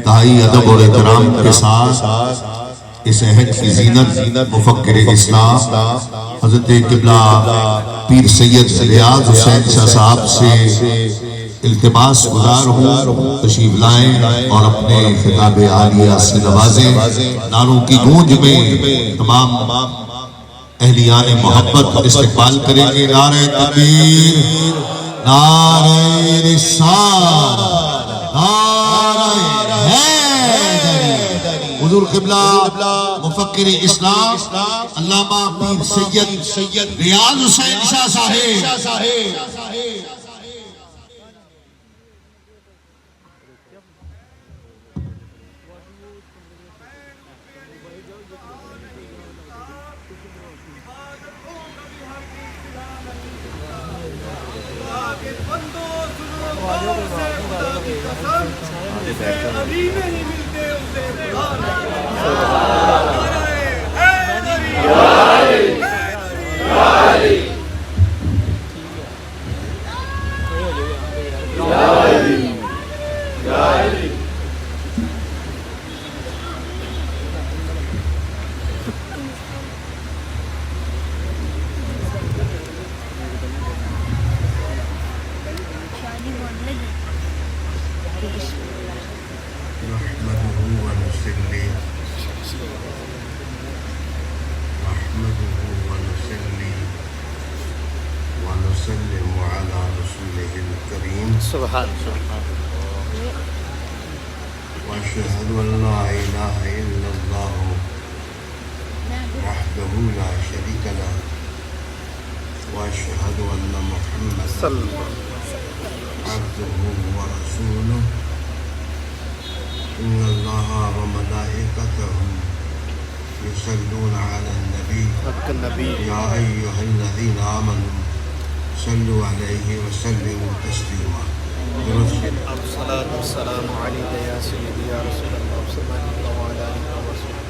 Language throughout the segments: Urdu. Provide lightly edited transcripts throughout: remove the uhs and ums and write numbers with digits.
انتہائی ادب اور احترام کے ساتھ اس عہد کی زینت مفکر اسلام حضرت قبلہ پیر سید ریاض حسین شاہ صاحب سے التماس گزار ہوں تشریف لائیں اور اپنے خطاب عالیہ سے نوازیں۔ نعروں کی گونج میں تمام اہلیان محبت استقبال کریں گے۔ نعرہ تکبیر، نعرہ رسالت، نعرہ حیدری۔ حضور قبلہ مفکر اسلام علامہ پیر سید ریاض حسین شاہ صاحب۔ وأشهد أن لا إله إلا الله وحده لا شريك له وأشهد أن محمدا عبده ورسوله إن الله وملائكته يصلون على النبي يا أيها الذين آمنوا صلوا عليه وسلموا تسليما۔ الصلاة والسلام عليك يا سيدي يا رسول الله صلى الله عليه وسلم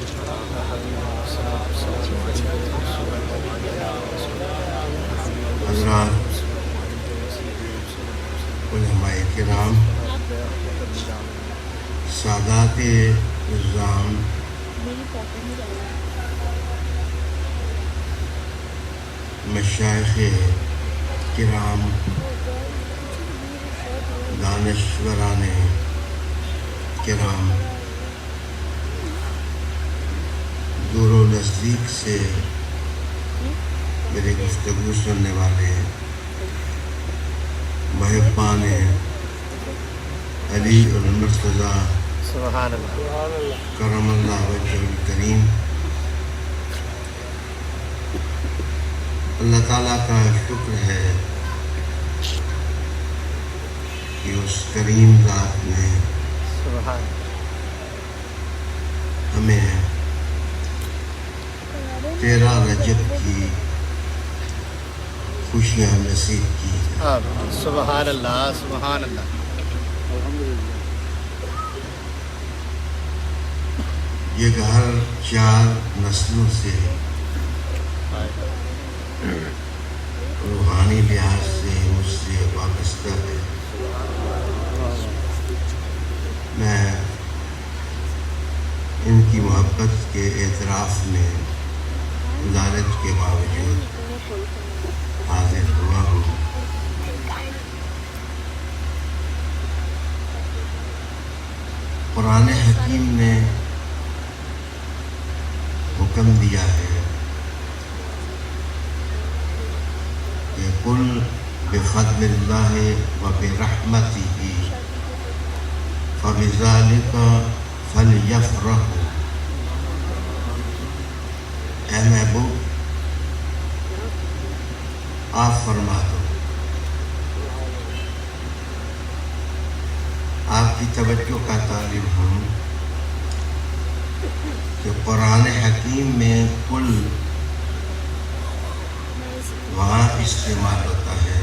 يا حبيبي الصلاة والسلام عليك يا رسول الله يا رسول الله حضرات علماء کرام، سادات نظام، مشائخ کرام، دانشوران کرام، دور و نزدیک سے میری گفتگو سننے والے محبان علی المرتضیٰ کرم اللہ وجہ الکریم، اللہ تعالیٰ کا شکر ہے کہ اس کریم ذات نے ہمیں 13 رجب کی خوشیاں نصیب کی۔ سبحان اللہ، سبحان اللہ۔ یہ گھر 4 نسلوں سے روحانی لحاظ سے مجھ سے وابستہ ہے۔ میں ان کی محبت کے اعتراف میں لالچ کے باوجود حاضر ہوا ہوں۔ قرآن حکیم نے حکم دیا ہے کہ قل بفضل اللہ وبرحمتہ فبذلک فلیفرحوا۔ اے محبوب، آپ فرما دو، آپ کی توجہ کا طالب ہوں کہ قرآن حکیم میں کل وہاں استعمال ہوتا ہے۔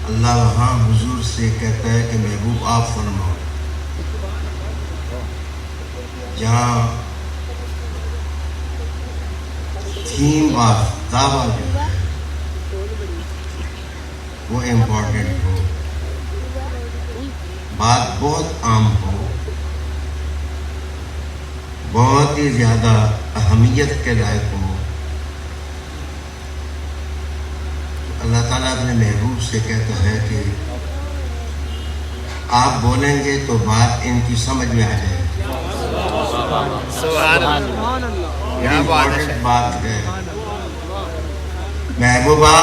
اللہ وہاں حضور سے کہتا ہے کہ محبوب آپ فرماؤ۔ جہاں تھیم آف دعویٰ جو ہے وہ امپورٹنٹ ہو، بات بہت عام ہو، بہت ہی زیادہ اہمیت کے لائق ہو، اللہ تعالیٰ اپنے محبوب سے کہتا ہے کہ آپ بولیں گے تو بات ان کی سمجھ میں آ جائے گی۔ سبحان اللہ، کیا بات ہے۔ امپورٹنٹ بات ہے محبوبہ،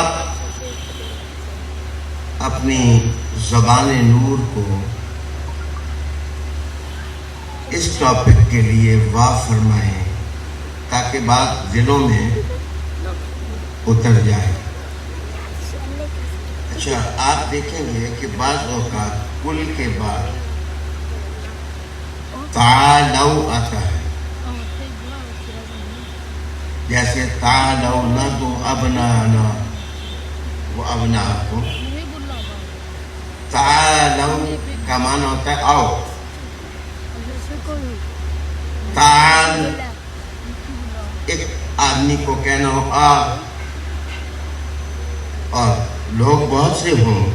اپنی زبان نور کو اس ٹاپک کے لیے واہ فرمائیں تاکہ بات دلوں میں اتر جائے۔ اچھا، آپ دیکھیں گے کہ بعض اوقات کل کے بعد تعالو آتا ہے، جیسے تعالو ندعو ابنانا و ابناکم۔ تعالو کا معنی ہوتا ہے آؤ، تعال ایک آدمی کو کہنا ہو آ، اور لوگ بہت سے ہوں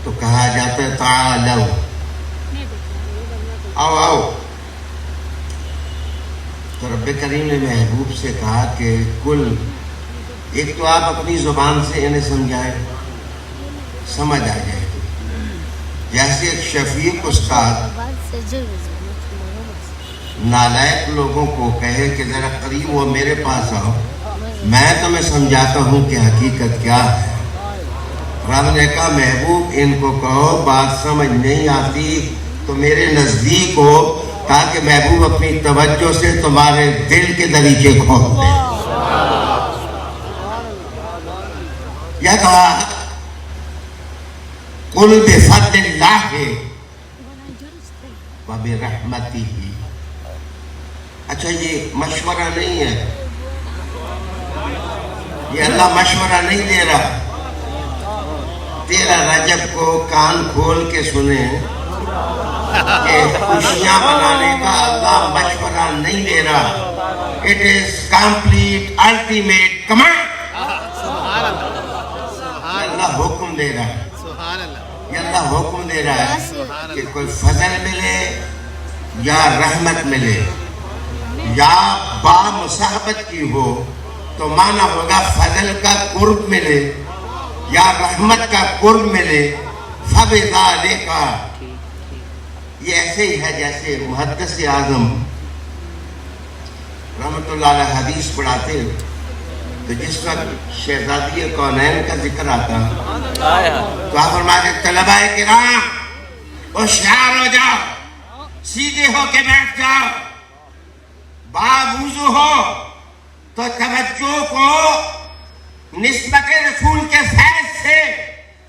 تو کہا جاتا ہے تعالو، آؤ آؤ۔ تو رب کریم نے محبوب سے کہا کہ کل، ایک تو آپ اپنی زبان سے انہیں سمجھائیں، سمجھ آ جائے گی۔ جیسے ایک شفیق استاد نالائق لوگوں کو کہے کہ ذرا قریب وہ میرے پاس آؤ، میں تمہیں سمجھاتا ہوں کہ حقیقت کیا ہے۔ رب نے کہا محبوب ان کو کہو بات سمجھ نہیں آتی تو میرے نزدیک ہو، تاکہ محبوب اپنی توجہ سے تمہارے دل کے دریچے کھول دے۔ یا کہا قل بفضل اللہ وبرحمتہ۔ اچھا، یہ مشورہ نہیں ہے، یہ اللہ مشورہ نہیں دے رہا۔ 13 رجب کو کان کھول کے سنیں کہ خوشیاں منانے کا اللہ مشورہ نہیں دے رہا۔ It is complete ultimate command۔ یہ اللہ حکم دے رہا ہے، یہ اللہ حکم دے رہا ہے کہ کوئی فضل ملے یا رحمت ملے یا با مصاحبت کی ہو تو معنی ہوگا فضل کا قرب ملے یا رحمت کا قرب ملے۔ فَبِذَالِكَ، یہ ایسے ہی ہے جیسے محدث اعظم رحمت اللہ علیہ حدیث پڑھاتے تو جس وقت شہزادی کونین کا ذکر آتا تو آپ فرماتے طلباء کرام ہوشیار ہو جاؤ، سیدھے ہو کے بیٹھ جاؤ، باوضو ہو تو توجہ کو نسبت رسول کے فیض سے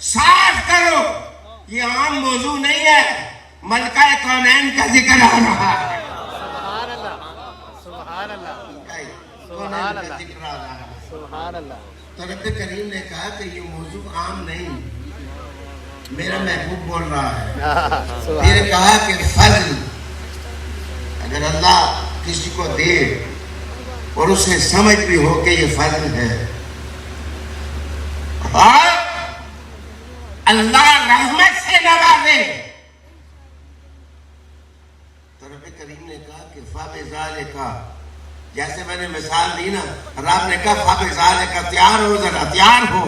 صاف کرو۔ یہ عام موضوع نہیں ہے، ملکہ کونین کا ذکر آ رہا ہے، سبحان اللہ، سبحان اللہ، کونین کا ذکر آ رہا ہے۔ سبحان اللہ۔ تو رب کریم نے کہا کہ یہ موضوع عام نہیں، میرا محبوب بول رہا ہے۔ پھر کہا کہ فضل، اگر اللہ کسی کو دے اور اسے سمجھ بھی ہو کہ یہ فضل ہے، اور اللہ رحمت سے نوازے، تو رب کریم نے کہا کہ فَبِذَالِكَ، جیسے میں نے مثال دی نا، رب نے کہا فَبِذَالِكَ، تیار ہو، ذرا تیار ہو۔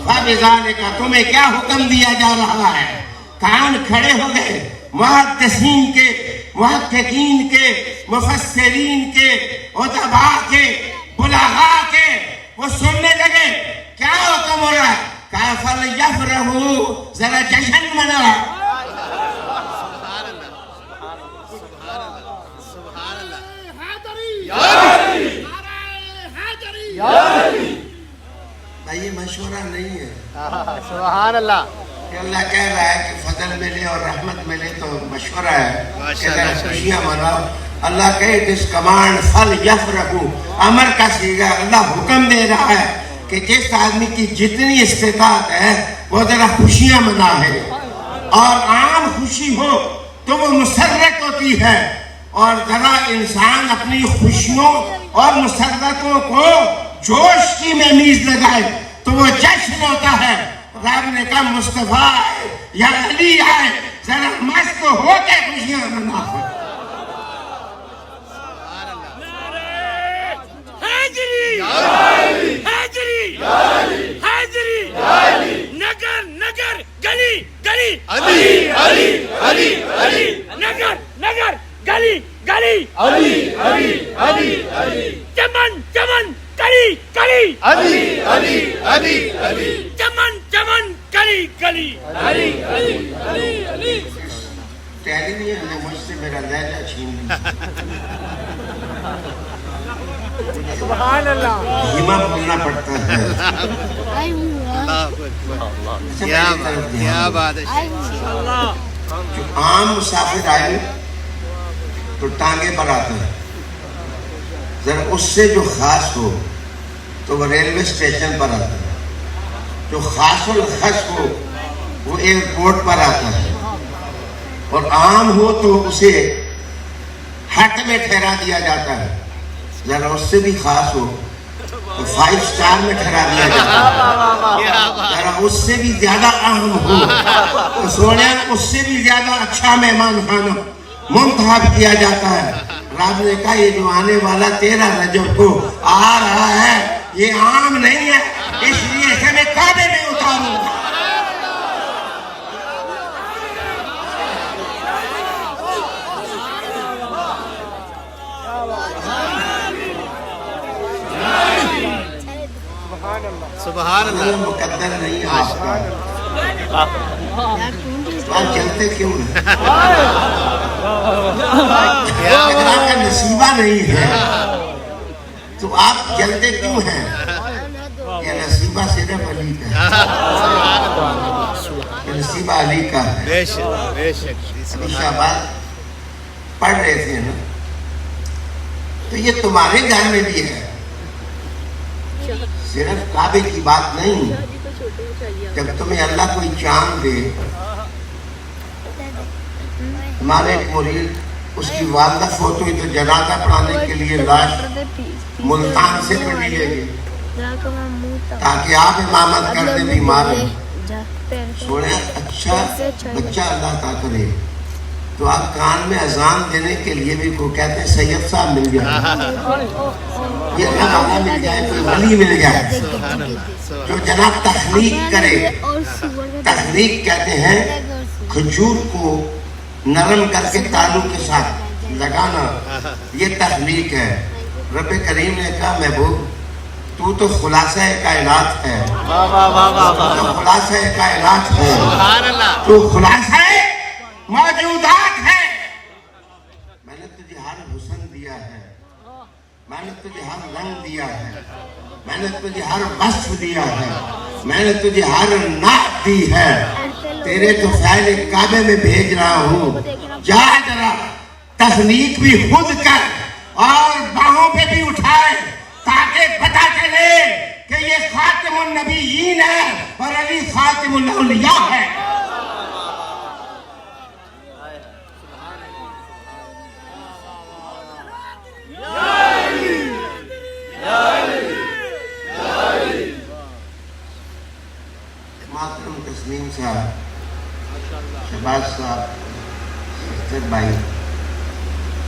فَبِذَالِكَ، تمہیں کیا حکم دیا جا رہا ہے؟ کان کھڑے ہو گئے محدثین کے، محققین کے، مفسرین کے، ادباء کے، بلغاء کے، وہ سننے لگے کیا حکم ہو رہا ہے؟ کہا فَلْيَفْرَحُوا، ذرا جشن منا۔ یہ مشورہ نہیں ہے سبحان اللہ۔ کہ اللہ کہہ رہا ہے کہ فضل ملے اور رحمت ملے تو مشورہ ہے کہ ذرا خوشیاں مناؤ۔ اللہ کہے جس کمانڈ فَلْيَفْرَحُوا، امر کا صیغہ، اللہ حکم دے رہا ہے کہ جس آدمی کی جتنی استطاعت ہے وہ ذرا خوشیاں منائے، اور عام خوشی ہو تو وہ مسرت ہوتی ہے، اور ذرا انسان اپنی خوشیوں اور مسرتوں کو جوش کی میں میز لگائے تو وہ جشن ہوتا ہے۔ رب نے کہا مصطفیٰ یا علی آئے ذرا مست ہو کے خوشیاں مناؤ. حیدری حیدری حیدری نگر نگر گلی گلی علی علی علی علی نگر نگر گلی گلی علی علی علی علی چمن چمن گلی گلی علی علی علی علی چمن چمن گلی گلی علی علی علی علی. ٹیلی ویژن نے مجھ سے میرا لہجہ چھین لیا. سبحان اللہ. دھیما بولنا پڑتا ہے. کیا بات ہے. جو عام مسافر آئے تو ٹانگے پر آتا ہے, ذرا اس سے جو خاص ہو تو وہ ریلوے اسٹیشن پر آتا ہے, جو خاص الخاص ہو وہ ایئرپورٹ پر آتا ہے, اور عام ہو تو اسے ہٹ میں ٹھہرا دیا جاتا ہے, ذرا اس سے بھی خاص ہو تو 5 اسٹار میں ٹھہرا دیا جاتا ہے, ذرا اس سے بھی زیادہ اہم ہو تو سونے اس سے بھی زیادہ اچھا مہمان خانہ منتخب کیا جاتا ہے. رب نے کہا یہ جو آنے والا 13 رجب کو آ رہا ہے یہ عام نہیں ہے, اس لیے اسے میں کعبے میں اتاروں گا. سبحان اللہ. مقدر نہیں ہے آپ کا, آپ چلتے کیوں ہیں؟ اگر آپ کا نصیبہ نہیں ہے تو آپ جلتے کیوں ہیں؟ یہ نصیبہ صرف علی کا ہے, یہ نصیبہ علی کا ہے. بے شک بے شک. ابھی شہباز پڑھ رہے تھے نا, تو یہ تمہارے گھر میں بھی ہے, صرف کعبے کی بات نہیں. جب تمہیں اللہ کوئی چاند دے, ہمارے ایک مرید اس کی والدہ فوت ہوئی تو جنازہ پڑھانے کے لیے لاش ملتان سے پڑھی لے گئی تاکہ آپ امامت کر دیں بیمار ہیں. سونے اچھا بچہ اللہ عطا کرے تو آپ کان میں اذان دینے کے لیے بھی کو کہتے ہیں سید صاحب مل جائے, یہ اللہ والا مل جائے, کوئی ولی مل جائے جو جناب تخلیق کرے. تخلیق کہتے ہیں کھجور کو نرم کر کے تالو کے ساتھ لگانا, یہ تخلیق ہے. رب کریم نے کہا محبوب تو خلاصہ کائنات ہے, تو خلاصہ کائنات ہے, تو خلاصہ موجودات ہے. میں نے تجھے ہر حسن دیا ہے, میں نے تجھے ہر رنگ دیا ہے, میں نے تجھے ہر وصف دیا ہے, میں نے تجھے ہر نعت دی ہے. تیرے تو فعل کعبے میں بھیج رہا ہوں, جا ذرا تخلیق بھی خود کر اور باہوں پہ بھی اٹھائے تاکہ پتہ چلے کہ یہ خاتم النبیین ہے اور علی خاتم الاولیاء ہے. محترم تسلیم صاحب, شہباز صاحب, اختر بھائی,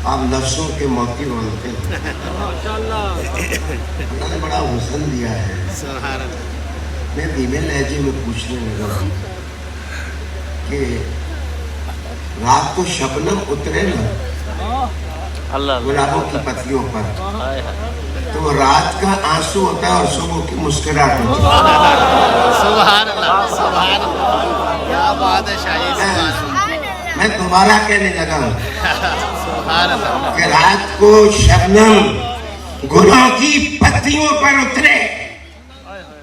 آپ لفظوں کے موتی بولتے ہیں. اللہ نے بڑا حسن دیا ہے. میں دھیمے لہجے میں پوچھنے لگا کہ رات کو شبنم اترے نا گلابوں کی پتیوں پر, تو وہ رات کا آنسو ہوتا ہے اور صبح کی مسکراہٹ ہوتی ہے. سبحان اللہ سبحان اللہ. کیا بات ہے شاہد. میں دوبارہ کہنے لگا ہوں سبحان اللہ. کہ رات کو شبنم گلوں کی پتیوں پر اترے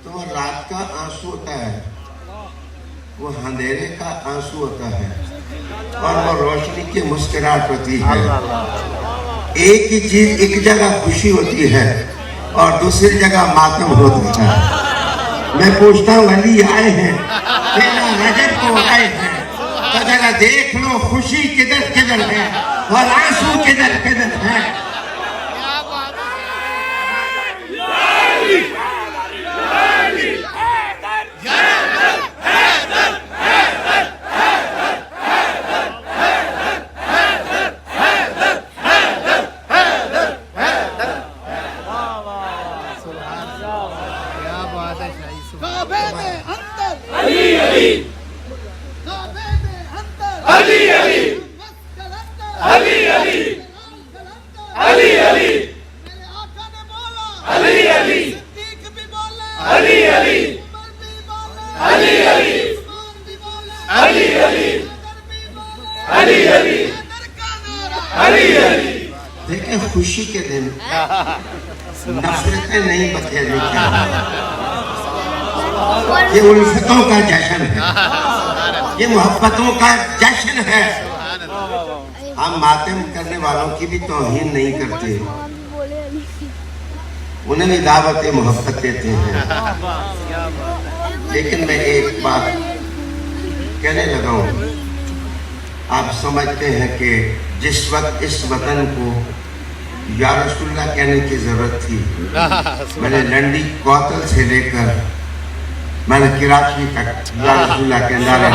تو وہ رات کا آنسو ہوتا ہے, وہ اندھیرے کا آنسو ہوتا ہے, اور وہ روشنی کی مسکراہٹ ہوتی ہے. ایک ہی چیز ایک جگہ خوشی ہوتی ہے اور دوسری جگہ ماتم ہوتا ہے. میں پوچھتا ہوں علی آئے ہیں, 13 رجب کو آئے ہیں, تو ذرا دیکھ لو خوشی کدھر کدھر ہے اور آنسو کدھر کدھر ہے. دیکھیں خوشی کے دن نفرتیں نہیں بکھیرنی چاہیے. یہ الفتوں کا جشن ہے, یہ محبتوں کا جشن ہے. ہم ماتم کرنے والوں کی بھی توہین نہیں کرتے, انہیں بھی دعوت محبت دیتے ہیں. لیکن میں ایک بات کہنے لگا ہوں, آپ سمجھتے ہیں کہ جس وقت اس وطن کو یا رسول اللہ کہنے کی ضرورت تھی, میں نے لنڈی کوتل سے لے کر میں نے کراچی تک یا رسول اللہ کے نعرے,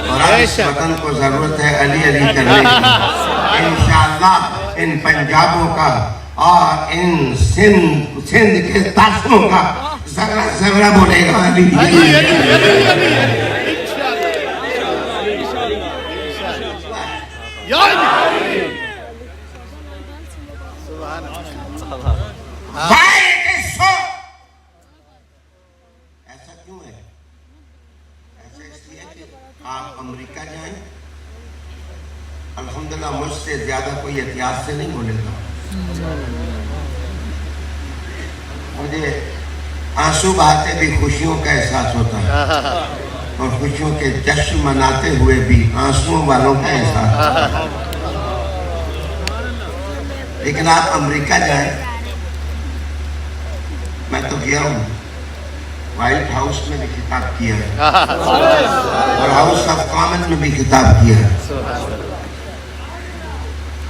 اور اب اس وطن کو ضرورت ہے علی علی کرنے کی. انشاءاللہ ان پنجابوں کا اور ان سندھ کے تاثروں کا ذرہ ذرہ بولے گا علی علی. ایسا کیوں ہے؟ ایسا اس لیے کہ آپ امریکہ جائیں, الحمدللہ مجھ سے زیادہ کوئی احتیاط سے نہیں بولے گا. مجھے آنسو بہاتے بھی خوشیوں کا احساس ہوتا ہے, اور خوشیوں کے جشن مناتے ہوئے بھی آنسوؤں والوں کا احساس ہوتا ہے. لیکن آپ امریکہ جائیں, میں تو گیا ہوں, وائٹ ہاؤس میں بھی خطاب کیا ہے اور ہاؤس آف کامن میں بھی خطاب کیا ہے.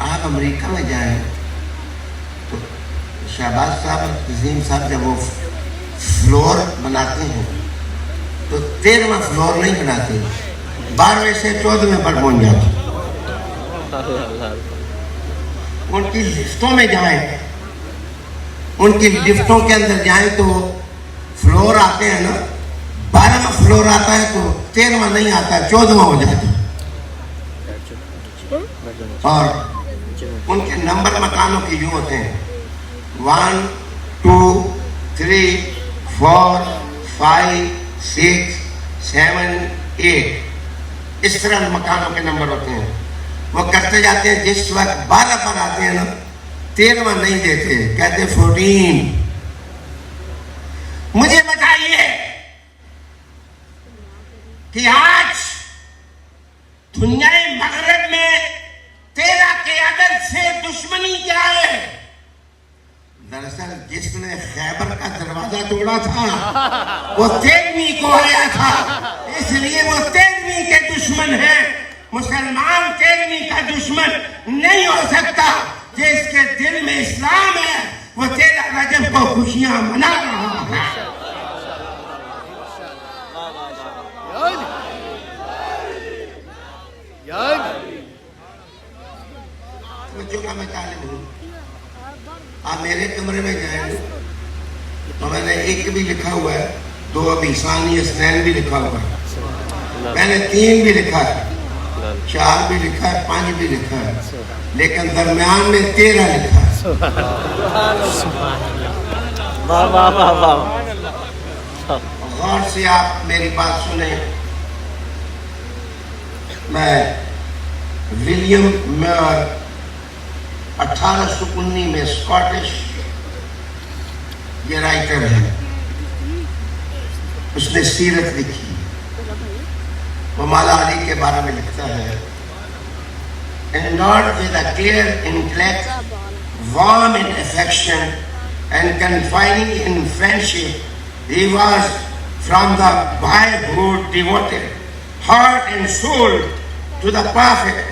آپ امریکہ میں جائیں تو شہباز صاحب اور عظیم صاحب جب وہ فلور بناتے ہیں تو 13واں فلور نہیں بناتے, 12ویں سے 14ویں پر پہنچ جاتے. ان کی لفٹوں میں جائیں, ان کی لفٹوں کے اندر جائیں تو فلور آتے ہیں نا, 12واں فلور آتا ہے تو 13واں نہیں آتا, 14واں ہو جاتا. اور ان کے نمبر مکانوں کے یوں ہوتے ہیں 1 2 3 4 5 6 7 8, اس طرح مکانوں کے نمبر ہوتے ہیں. وہ کرتے جاتے ہیں, جس وقت 12 پر آتے ہیں نا 13واں نہیں دیتے, کہتے 14. مجھے بتائیے کہ آج دنیا مغرب میں 13 کے عدد سے دشمنی کیا ہے؟ دراصل جس نے خیبر کا دروازہ توڑا تھا وہ 13ویں کو آیا تھا, اس لیے وہ 13ویں کے دشمن ہیں. مسلمان 13ویں کا دشمن نہیں ہو سکتا. جس کے دل میں اسلام ہے وہ 13 رجب کو خوشیاں منا رہا ہے. جو کا میں طالب ہوں, آپ میرے کمرے میں جائیں گے تو میں نے 1 بھی لکھا ہوا ہے, 2 ابھی ثانی اسنین بھی لکھا ہوا ہے, میں نے 3 بھی لکھا ہے, 4 بھی لکھا ہے, 5 بھی لکھا ہے, لیکن درمیان میں 13 لکھا ہے. غور سے آپ میری بات سنیں. میں ولیم میئر 1819 میں اسکاٹش یہ رائٹر ہے, اس نے سیرت لکھی. وہ مولا علی کے بارے میں لکھتا ہے, endowed with a clear intellect, warm in affection and confiding in friendship, he was from the boyhood devoted heart and soul to the Prophet.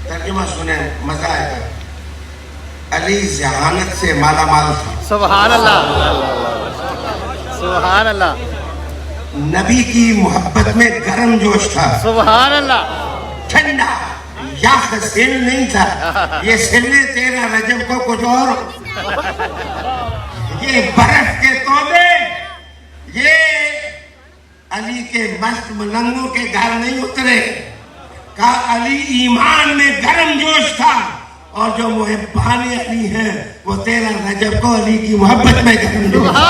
ترجمہ سنیں, مزہ آئے گا. علی ذہانت سے مالا مال تھا. سبحان اللہ, سبحان اللہ. نبی کی محبت میں گرم جوش تھا. سبحان اللہ. ٹھنڈا یاخ سل نہیں تھا. یہ سلنے 13 رجب کو کچھ اور, یہ برف کے توبے, یہ علی کے مست ملنگوں کے گھر نہیں اترے. کہا علی ایمان میں گرم جوش تھا, اور جو محبان علی ہیں وہ 13 رجب کو علی کی محبت میں گرم جوش تھا.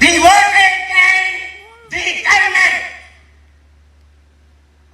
Devoted and determined.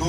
2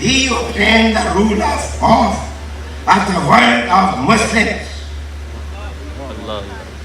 He obtained the rule of the world of Muslims.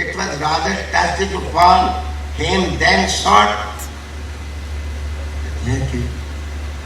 it was rather tested upon him then sought।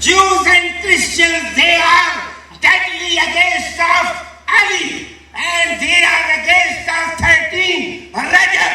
Jews and Christians, they are deadly against of Ali, and they are against of 13 Rajab.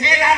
13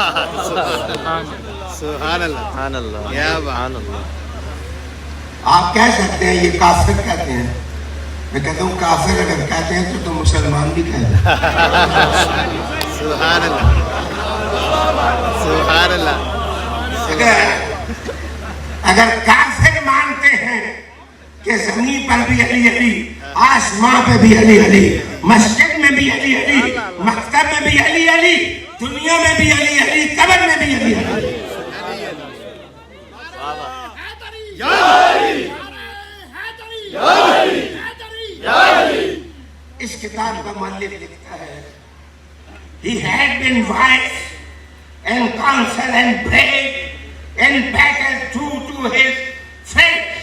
سبحان اللہ سبحان اللہ کیا بات سبحان اللہ آپ کہہ سکتے ہیں یہ کافر کہتے ہیں، میں کہتا ہوں کافر اگر کہتے ہیں تو مسلمان بھی کہتے ہیں۔ سبحان اللہ سبحان اللہ اگر کافر مانتے ہیں کہ زمین پر بھی علی علی، آسمان پہ بھی علی علی، مسجد میں بھی علی علی، مکتب میں بھی علی علی، دنیا میں بھی علی علی، قبر میں بھی علی علی، اس کتاب کا مؤلف لکھتا ہے He had been wise and counsel and brave and battle true to his friends.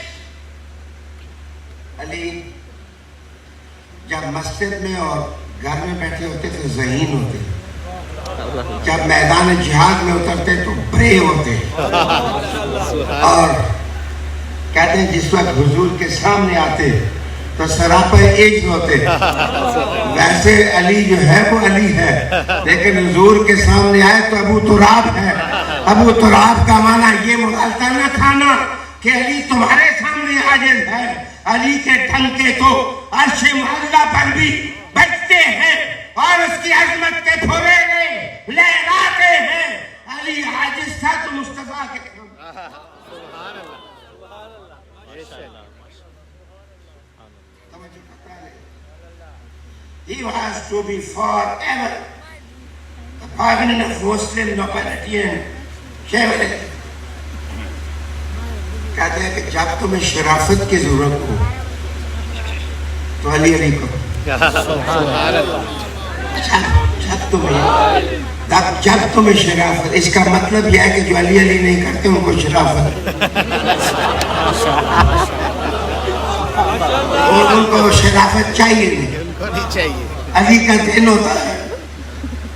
علی جب مسجد میں اور گھر میں بیٹھے ہوتے تھے ذہین ہوتے، جب میدان جہاد میں اترتے تو بریو ہوتے، اور کہتے ہیں جس وقت حضور کے سامنے آتے تو سراپا ایج ہوتے۔ ویسے علی جو ہے وہ علی ہے، لیکن حضور کے سامنے آئے تو ابو تراب ہے۔ ابو تراب کا معنی یہ مغالطہ نہ کھانا کہ علی تمہارے سامنے عاجز ہے، علی کے ڈنکے تو عرش معلیٰ پر بھی بجتے ہیں اور اس کی عظمت کے پھولے لہراتے ہیں۔ علی عاجز تھا تو مصطفیٰ کے He was to be forever the permanent of Muslim nobility and chivalry. کہتے ہیں کہ جب تمہیں شرافت کی ضرورت ہو تو علی علی کو، جب تمہیں شرافت، اس کا مطلب یہ ہے کہ جو علی علی نہیں کرتے ان کو شرافت، اور ان کو شرافت چاہیے نہیں، نہیں چاہیے۔ علی کا دن ہوتا ہے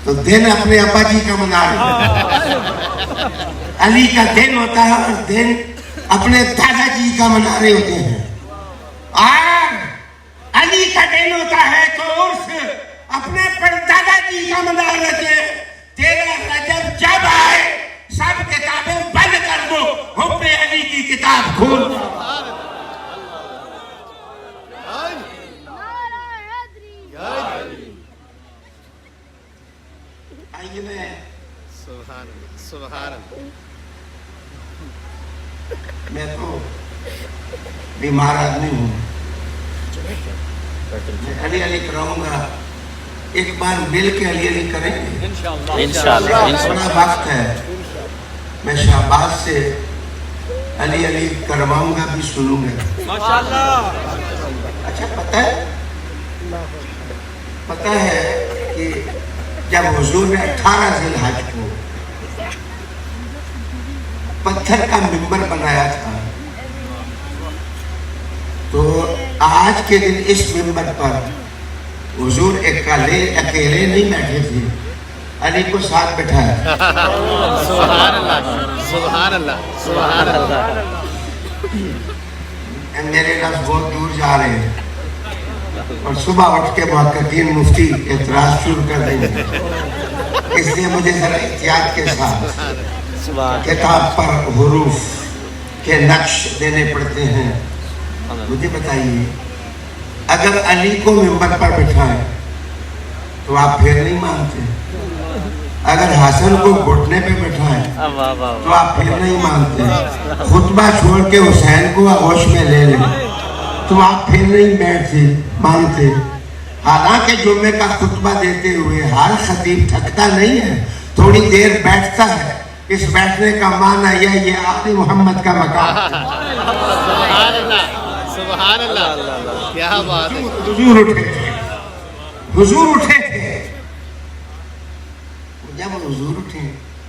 تو دن اپنے ابا جی کا منا رہے، علی کا دن ہوتا ہے اور دن اپنے دادا جی کا منا رہے ہوتے ہیں، اور علی کا دن ہوتا ہے تو عرس اپنے پردادا جی کا منا رہے تھے۔ 13 رجب جب آئے سب کتابیں بند کر دو، حب علی کی کتاب کھول دو۔ آئیے میں سبحان اللہ سبحان اللہ میں تو بیمار آدمی ہوں، میں علی علی کراؤں گا، ایک بار مل کے علی علی کریں گے انشاءاللہ بڑا وقت ہے۔ میں شہباز سے علی علی کرواؤں گا بھی، سنوں گا۔ اچھا پتہ ہے کہ جب حضور نے 18 ذی الحج کو پتھر کا منبر بنایا تھا تو آج کے دن اس منبر پر حضور اکیلے نہیں بیٹھے تھے، علی کو ساتھ بٹھایا۔ سبحان اللہ سبحان اللہ سبحان اللہ۔ میرے لفظ بہت دور جا رہے ہیں اور صبح اٹھ کے محققین مفتی اعتراض شروع کر دیں گے، اس لیے مجھے ذرا احتیاط کے ساتھ کتاب پر حروف کے نقش دینے پڑتے ہیں۔ مجھے بتائیے اگر علی کو منبر پر بٹھائیں تو آپ پھر نہیں مانتے، اگر حسن کو گھٹنے پہ بٹھائیں تو آپ پھر نہیں مانتے، خطبہ چھوڑ کے حسین کو آغوش میں لے لیں تو آپ پھر نہیں مانتے۔ حالانکہ جمعے کا خطبہ دیتے ہوئے ہر خطیب تھکتا نہیں ہے، تھوڑی دیر بیٹھتا ہے، اس بیٹھنے کا معنی یہ آل محمد کا مقام۔ سبحان اللہ سبحان اللہ کیا بات ہے۔ حضور اٹھے تھے، جب حضور اٹھے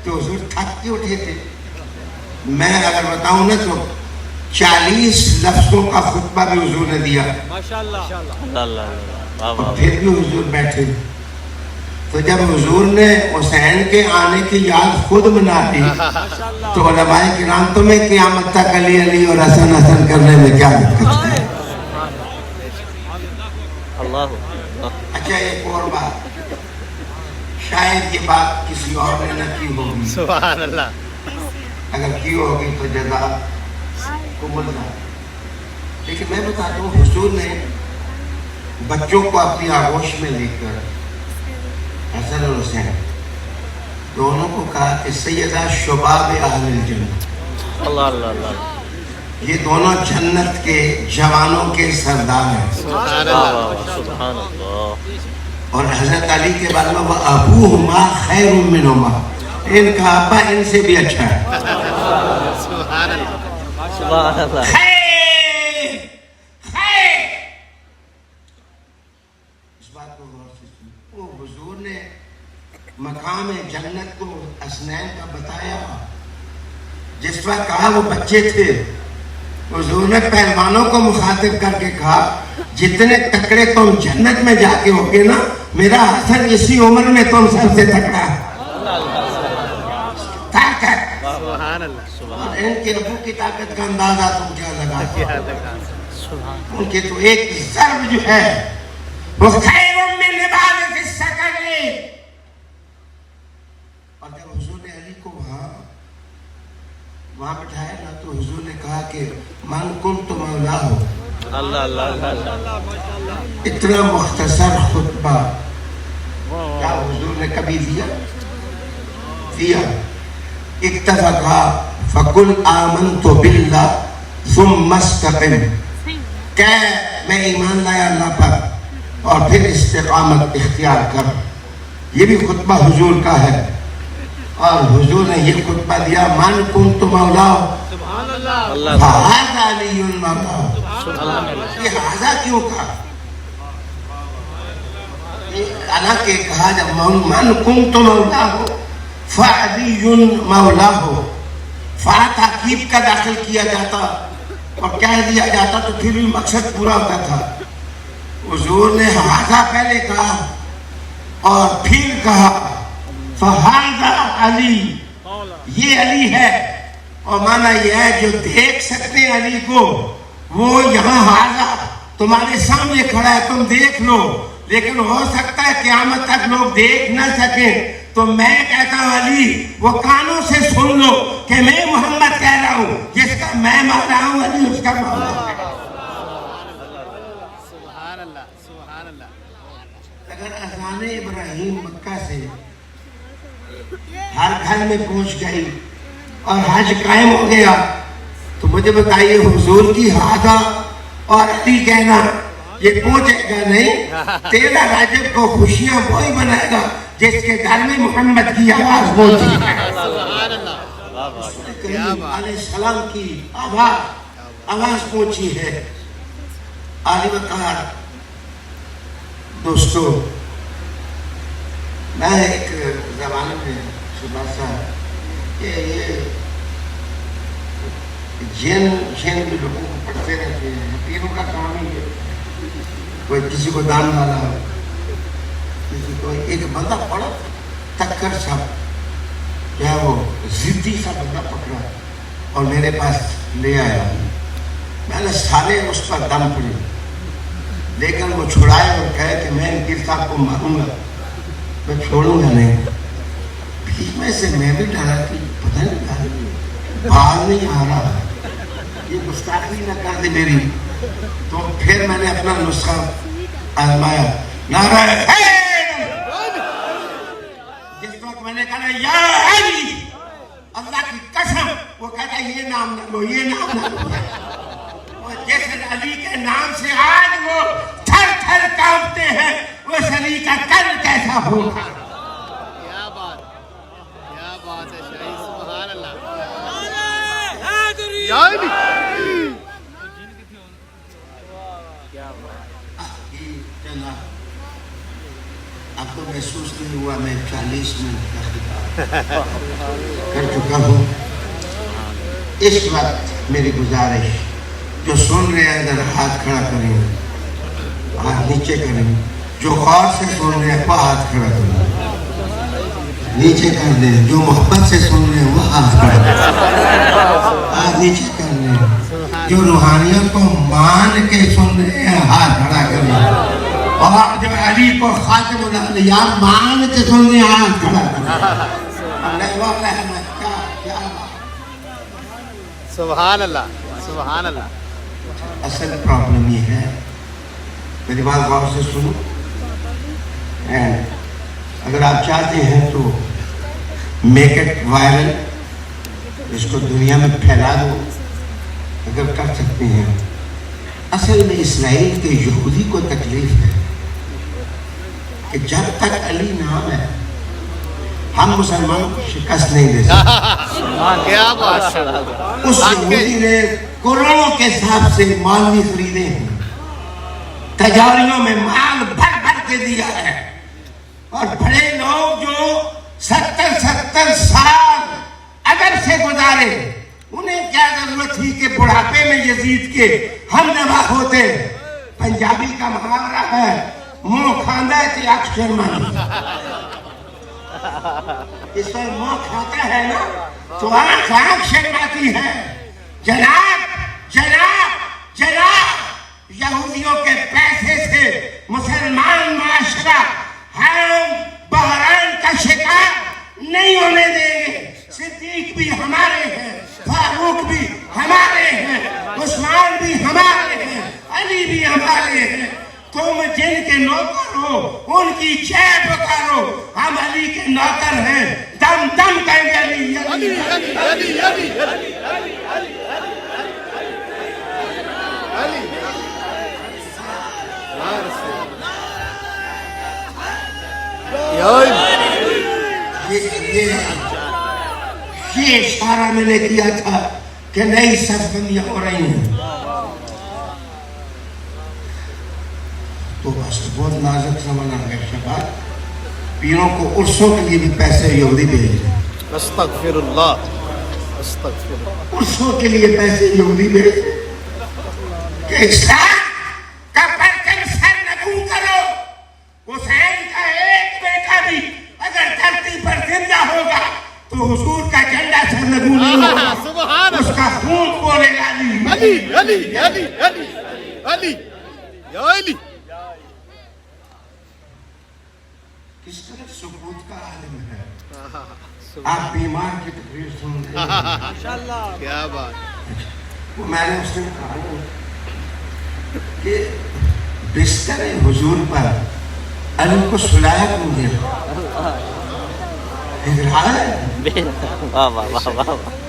تو حضور تھک کے اٹھے تھے۔ میں اگر بتاؤں نا تو 40 لفظوں کا خطبہ بھی حضور نے دیا، اور پھر بھی حضور بیٹھے۔ تو جب حضور نے حسین کے آنے کی یاد خود منا دی تو علماء کرام تمہیں قیامت تک علی علی اور حسن حسن کرنے میں کیا دقت ہے؟ اچھا ایک اور بات، شاید یہ بات کسی کسی اور نے نہ کی ہوگی، سبحان اللہ. اگر کی ہوگی تو جزا کو ملنا. لیکن میں بتاتا ہوں حضور نے بچوں کو اپنی آغوش میں لے کر حسن اور حسین دونوں کو کہا کہ سیدہ شباب اہل الجنہ، اللہ اللہ اللہ. یہ دونوں جنت کے جوانوں کے سردار ہیں. سبحان اللہ. سبحان اللہ. اور حضرت علی کے بارے میں وہ ابوہما خیر منہما، ان کا ابا ان سے بھی اچھا ہے. سبحان اللہ. سبحان اللہ. خیر خیر. اس بات کو غور سے سنیں. وہ حضور نے مقام جنت کو اسنین کا بتایا. جس وقت کہا وہ بچے تھے، حضور نے پہلوانوں کو مخاطب کر کے کہا جتنے تکڑے تم جنت میں جا کے ہوگے نا، میرا حسن اسی عمر میں تم سب سے تکڑا ہے. طاقت. سبحان اللہ. اور ان کے ابو کی طاقت کا اندازہ تم کیا لگا؟ سبحان. ان کے تو ایک ضرب جو ہے وہ خیر من عبادت السکر. اور جب حضور نے علی کو وہاں بٹھایا نا تو حضور نے کہا کہ من کنت مولا ہو. اللہ اللہ اللہ. اتنا مختصر خطبہ کیا حضور نے کبھی دیا؟ اکتفا کہا فَقُلْ آمَنْتُ بِاللَّهِ ثُمَّ اسْتَقِمْ، کہ میں ایمان لایا اللہ پر اور پھر استقامت اختیار کر. یہ بھی خطبہ حضور کا ہے. اور حضور نے یہ خطبہ دیا من کنت مولا فہذا علی مولا. یہ ہذا کیوں کہا؟ حالانکہ کہا جب من کنت مولا ہو فعلی مولا ہو، فا تاکید کا داخل کیا جاتا اور کہہ دیا جاتا تو پھر بھی مقصد پورا ہوتا تھا. حضور نے ہذا پہلے کہا اور پھر کہا فہذا علی، یہ علی ہے. اور معنی یہ ہے جو دیکھ سکتے ہیں علی کو وہ یہاں ہذا تمہارے سامنے کھڑا ہے، تم دیکھ لو. لیکن ہو سکتا ہے قیامت تک لوگ دیکھ نہ سکیں تو میں کہتا ہوں علی وہ کانوں سے سن لو کہ میں محمد کہہ رہا ہوں، جس کا میں مولا ہوں علی اس کا مولا ہے. سبحان اللہ. سبحان اللہ. اگر اذان ابراہیم مکہ سے ہر گھر میں پہنچ گئی اور حج قائم ہو گیا تو مجھے بتائیے حضور کی ہذا اور علی کہنا یہ پہنچے گا نہیں؟ 13 رجب کو خوشیاں وہی بنائے گا جس کے گھر میں محمد کی آواز پہنچی ہے. سبحان اللہ. کریم علیہ السلام کی آواز پہنچی ہے. علی وقار دوستو، میں ایک زمانے میں صبح سا یہ جین بھی لوگوں کو پڑھتے رہتے ہیں. پیروں کا کام ہی ہے. کوئی کسی کو دان ڈالا، کسی کو ایک بندہ پڑا تکر سا جو ہے وہ ضدی سا بندہ پکڑا اور میرے پاس لے آیا. میں نے سارے اس پر دم پڑے لیکن وہ چھڑائے اور کہے کہ میں ان پیر صاحب کو ماروں گا، میں چھوڑوں گا نہیں. بیچ میں سے میں بھی ڈرا کہ پتہ نہیں بھاگ نہیں آ رہا، یہ گستاخی نہ کر دے میری. تو پھر میں نے اپنا نسخہ آزمایا. نعرہ حیدر. جس وقت میں نے کہا یا علی، اللہ کی قسم، وہ کہتا یہ نام نہ لو، یہ نام نہ لو. اور جس علی کے نام سے آج وہ تھر تھر کانپتے ہیں، اس علی کا کل کیسا ہوگا؟ کیا بات ہے شاہی. سبحان اللہ. اب تو محسوس نہیں ہوا میں 40 منٹ کا خطاب کر چکا ہوں. اس وقت میری گزارش جو سن رہے ہیں ذرا ہاتھ کھڑا کریں، ہاتھ نیچے کریں. جو غور سے سن رہے ہیں وہ ہاتھ کھڑا کریں، نیچے کر دیں. جو محبت سے سن رہے ہیں وہ ہاتھ کھڑا کریں، ہاتھ نیچے کر دیں. جو روحانیت کو مان کے سن رہے ہیں ہاتھ کھڑا کریں. اور جو علی کو خاتم الاولیاء مان کے سن رہے ہیں ہاتھ کھڑا کریں. اللہ والا ہے کیا کیا سبحان اللہ سبحان اللہ اصل پرابلم یہ ہے میری بات غور سے سنو اگر آپ چاہتے ہیں تو میک اٹ وائرل اس کو دنیا میں پھیلا دو اگر کر سکتے ہیں اصل میں اسرائیل کے یہودی کو تکلیف ہے کہ جب تک علی نام ہے ہم مسلمانوں کو شکست نہیں دے سکتے کیا بات اس یہودی نے کروڑوں کے حساب سے مال بھی خریدے ہیں تجاریوں میں مال بھر بھر کے دیا ہے اور بڑے لوگ جو 70 سال اگر سے گزارے انہیں کیا ضرورت تھی کہ بڑھاپے میں یزید کے ہم نوا ہوتے پنجابی کا محاورہ ہے منہ کھاندہ تھی اکشر مانی اس پر منہ کھاتا ہے نا تو آنکھ شرماتی ہے جناب جناب جناب یہودیوں کے پیسے سے مسلمان معاشرہ ہم بحران کا شکار نہیں ہونے دیں گے صدیق بھی ہمارے ہیں فاروق بھی ہمارے ہیں عثمان بھی ہمارے ہیں علی بھی ہمارے ہیں تم جن کے نوکر ہو ان کی چیب اتارو ہم علی کے نوکر ہیں دم دم کہیں گے علی علی علی علی یہ اشارہ میں نے کیا تھا کہ نئی صف بندیاں ہو رہی ہیں تو بس بہت نازک سامان آ گیا شباب پیروں کو عرصوں کے لیے بھی پیسے یہودی بھیج رہے استغفر اللہ استغفر اللہ عرصوں کے لیے پیسے یہودی بھیج رہے کہ اسلام کا پرچم سر نگوں کرو حسین کا ایک بیٹا بھی اگر دھرتی پر زندہ ہوگا تو حضور کا جھنڈا سر نگوں نہیں ہوگا اس کا خون بولے گا علی علی علی علی علی یا علی کس طرح ثبوت کا عالم ہے آپ بیمار کی تقریر سن رہے ہیں کیا بات وہ میں نے اس نے کہا کہ بستر حضور پر علی کو سلایا کیوں گیا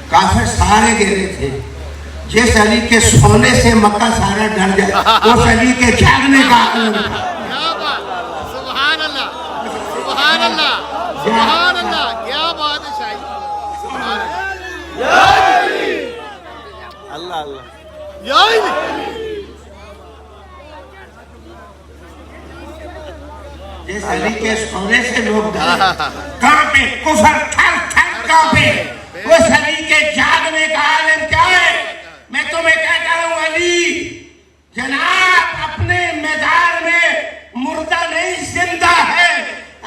کافر سارے گرے تھے جس علی کے سونے سے مکہ سارا ڈر جائے اس علی کے جاگنے کا عالم تھا سبحان اللہ سبحان اللہ سبحان اللہ کیا بات ہے شاہی سبحان اللہ اللہ یا علی جس علی کے سونے سے لوگ ڈرے کانپے کفر تھر تھر کانپے اس علی کے جاگنے کا عالم کیا ہے میں تمہیں کہتا ہوں علی جناب اپنے میدان میں مردہ نہیں زندہ ہے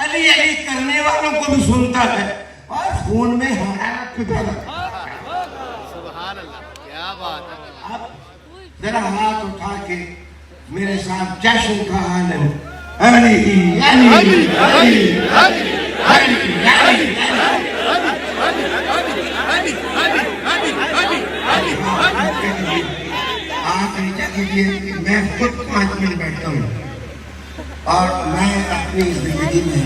علی علی کرنے والوں کو بھی سنتا ہے اور خون میں حرارت پیدا سبحان اللہ کیا بات ہے آپ ذرا ہاتھ اٹھا کے میرے ساتھ جشن کا عالم علی علی علی علی علی آپ ایسا کیجیے میں خود 5 منٹ بیٹھتا ہوں اور میں اپنی زندگی میں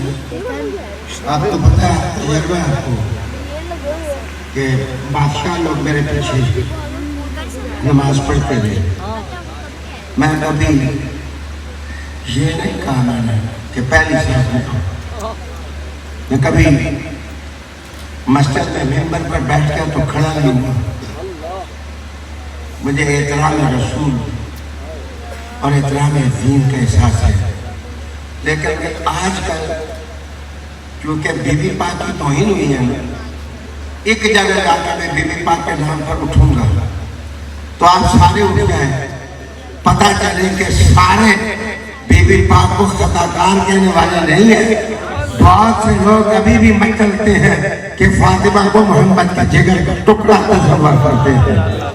آپ کو پتا تجربہ ہے آپ کو کہ بادشاہ لوگ میرے پیچھے نماز پڑھتے تھے میں کبھی یہ نہیں کہا میں نے کہ پہلی صاحب میں کبھی مسجد میں ممبر پر بیٹھ کر تو کھڑا نہیں ہوا مجھے احترام رسول اور احترام دین کا احساس ہے لیکن آج کل کیونکہ بی بی پاک کی توہین ہوئی ہے ایک جگہ جا کر میں بی بی پاک کے نام پر اٹھوں گا تو آپ سارے اٹھ جائیں پتہ چلے کہ سارے بی بی پاک کو خطاکار کہنے والے نہیں ہیں بہت سے لوگ ابھی بھی مچلتے ہیں کہ فاطمہ کو محمد کا جگر کا ٹکڑا تصور کرتے ہیں